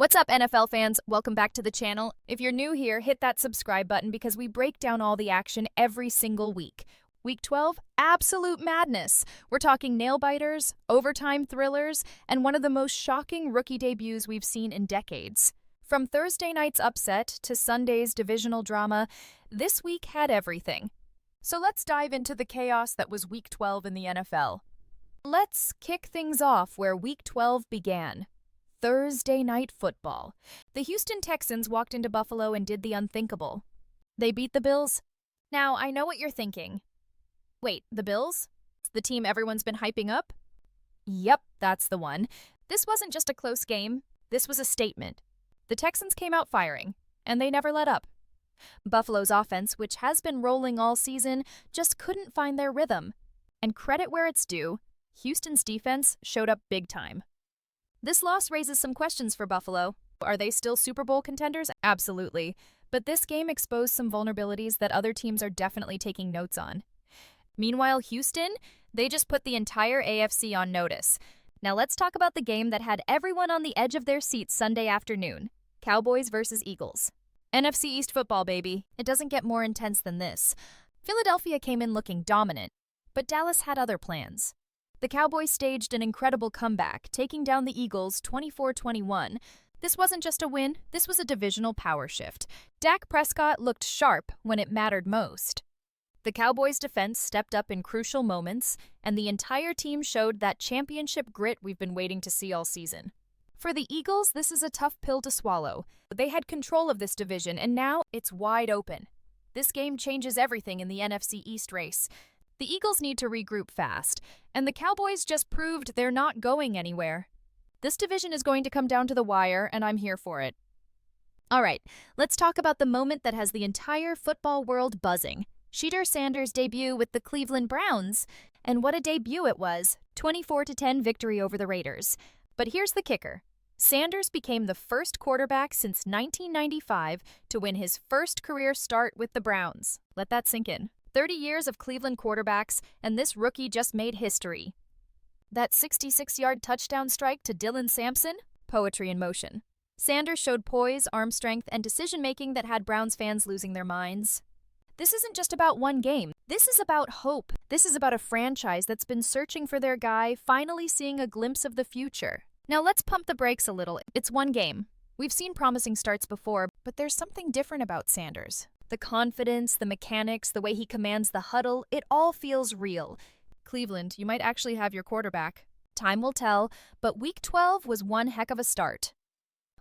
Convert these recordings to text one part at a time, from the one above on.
What's up, NFL fans? Welcome back to the channel. If you're new here, hit that subscribe button because we break down all the action every single week. Week 12, absolute madness. We're talking nail-biters, overtime thrillers, and one of the most shocking rookie debuts we've seen in decades. From Thursday night's upset to Sunday's divisional drama, this week had everything. So let's dive into the chaos that was Week 12 in the NFL. Let's kick things off where Week 12 began. Thursday night football. The Houston Texans walked into Buffalo and did the unthinkable. They beat the Bills. Now, I know what you're thinking. Wait, the Bills? The team everyone's been hyping up? Yep, that's the one. This wasn't just a close game. This was a statement. The Texans came out firing, and they never let up. Buffalo's offense, which has been rolling all season, just couldn't find their rhythm. And credit where it's due, Houston's defense showed up big time. This loss raises some questions for Buffalo. Are they still Super Bowl contenders? Absolutely. But this game exposed some vulnerabilities that other teams are definitely taking notes on. Meanwhile, Houston, they just put the entire AFC on notice. Now let's talk about the game that had everyone on the edge of their seats Sunday afternoon. Cowboys versus Eagles. NFC East football, baby. It doesn't get more intense than this. Philadelphia came in looking dominant, but Dallas had other plans. The Cowboys staged an incredible comeback, taking down the Eagles 24-21. This wasn't just a win, this was a divisional power shift. Dak Prescott looked sharp when it mattered most. The Cowboys' defense stepped up in crucial moments, and the entire team showed that championship grit we've been waiting to see all season. For the Eagles, this is a tough pill to swallow. They had control of this division, and now it's wide open. This game changes everything in the NFC East race. The Eagles need to regroup fast, and the Cowboys just proved they're not going anywhere. This division is going to come down to the wire, and I'm here for it. All right, let's talk about the moment that has the entire football world buzzing. Shedeur Sanders' debut with the Cleveland Browns. And what a debut it was, 24-10 victory over the Raiders. But here's the kicker. Sanders became the first quarterback since 1995 to win his first career start with the Browns. Let that sink in. 30 years of Cleveland quarterbacks, and this rookie just made history. That 66-yard touchdown strike to Dylan Sampson? Poetry in motion. Sanders showed poise, arm strength, and decision-making that had Browns fans losing their minds. This isn't just about one game. This is about hope. This is about a franchise that's been searching for their guy, finally seeing a glimpse of the future. Now let's pump the brakes a little. It's one game. We've seen promising starts before, but there's something different about Sanders. The confidence, the mechanics, the way he commands the huddle, it all feels real. Cleveland, you might actually have your quarterback. Time will tell, but Week 12 was one heck of a start.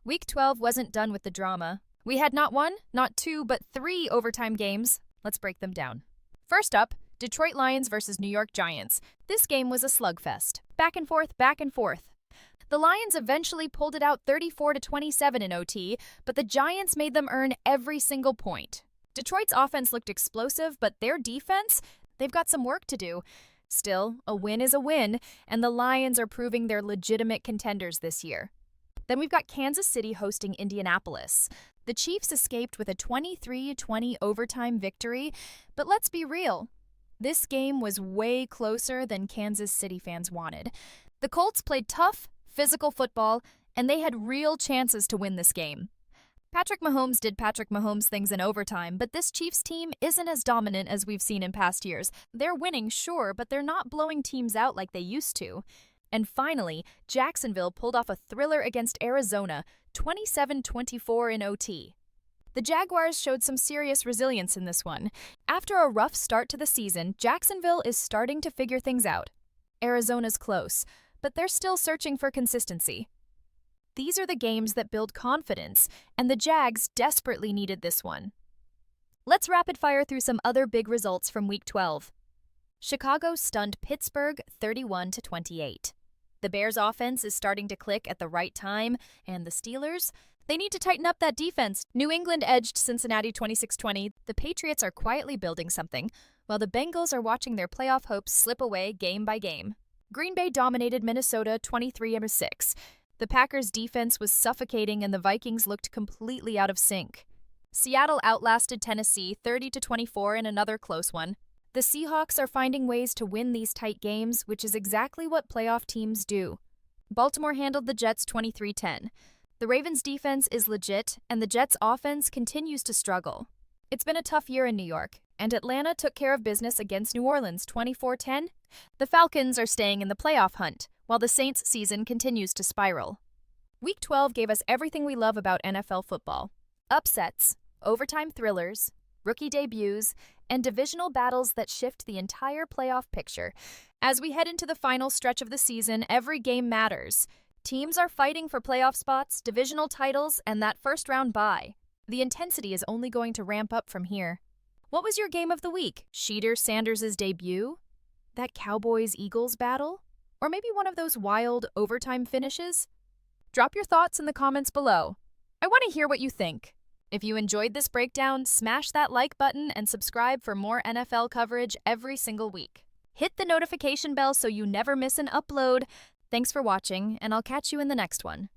Week 12 wasn't done with the drama. We had not one, not two, but 3 overtime games. Let's break them down. First up, Detroit Lions versus New York Giants. This game was a slugfest. Back and forth, back and forth. The Lions eventually pulled it out 34-27 in OT, but the Giants made them earn every single point. Detroit's offense looked explosive, but their defense, they've got some work to do. Still, a win is a win, and the Lions are proving they're legitimate contenders this year. Then we've got Kansas City hosting Indianapolis. The Chiefs escaped with a 23-20 overtime victory, but let's be real. This game was way closer than Kansas City fans wanted. The Colts played tough, physical football, and they had real chances to win this game. Patrick Mahomes did Patrick Mahomes things in overtime, but this Chiefs team isn't as dominant as we've seen in past years. They're winning, sure, but they're not blowing teams out like they used to. And finally, Jacksonville pulled off a thriller against Arizona, 27-24 in OT. The Jaguars showed some serious resilience in this one. After a rough start to the season, Jacksonville is starting to figure things out. Arizona's close, but they're still searching for consistency. These are the games that build confidence, and the Jags desperately needed this one. Let's rapid fire through some other big results from Week 12. Chicago stunned Pittsburgh 31-28. The Bears' offense is starting to click at the right time, and the Steelers, they need to tighten up that defense. New England edged Cincinnati 26-20. The Patriots are quietly building something, while the Bengals are watching their playoff hopes slip away game by game. Green Bay dominated Minnesota 23-6. The Packers' defense was suffocating and the Vikings looked completely out of sync. Seattle outlasted Tennessee 30-24 in another close one. The Seahawks are finding ways to win these tight games, which is exactly what playoff teams do. Baltimore handled the Jets 23-10. The Ravens' defense is legit, and the Jets' offense continues to struggle. It's been a tough year in New York, and Atlanta took care of business against New Orleans 24-10. The Falcons are staying in the playoff hunt, while the Saints' season continues to spiral. Week 12 gave us everything we love about NFL football: upsets, overtime thrillers, rookie debuts, and divisional battles that shift the entire playoff picture. As we head into the final stretch of the season, every game matters. Teams are fighting for playoff spots, divisional titles, and that first-round bye. The intensity is only going to ramp up from here. What was your game of the week? Shedeur Sanders' debut? That Cowboys-Eagles battle? Or maybe one of those wild overtime finishes? Drop your thoughts in the comments below. I want to hear what you think. If you enjoyed this breakdown, smash that like button and subscribe for more NFL coverage every single week. Hit the notification bell so you never miss an upload. Thanks for watching, and I'll catch you in the next one.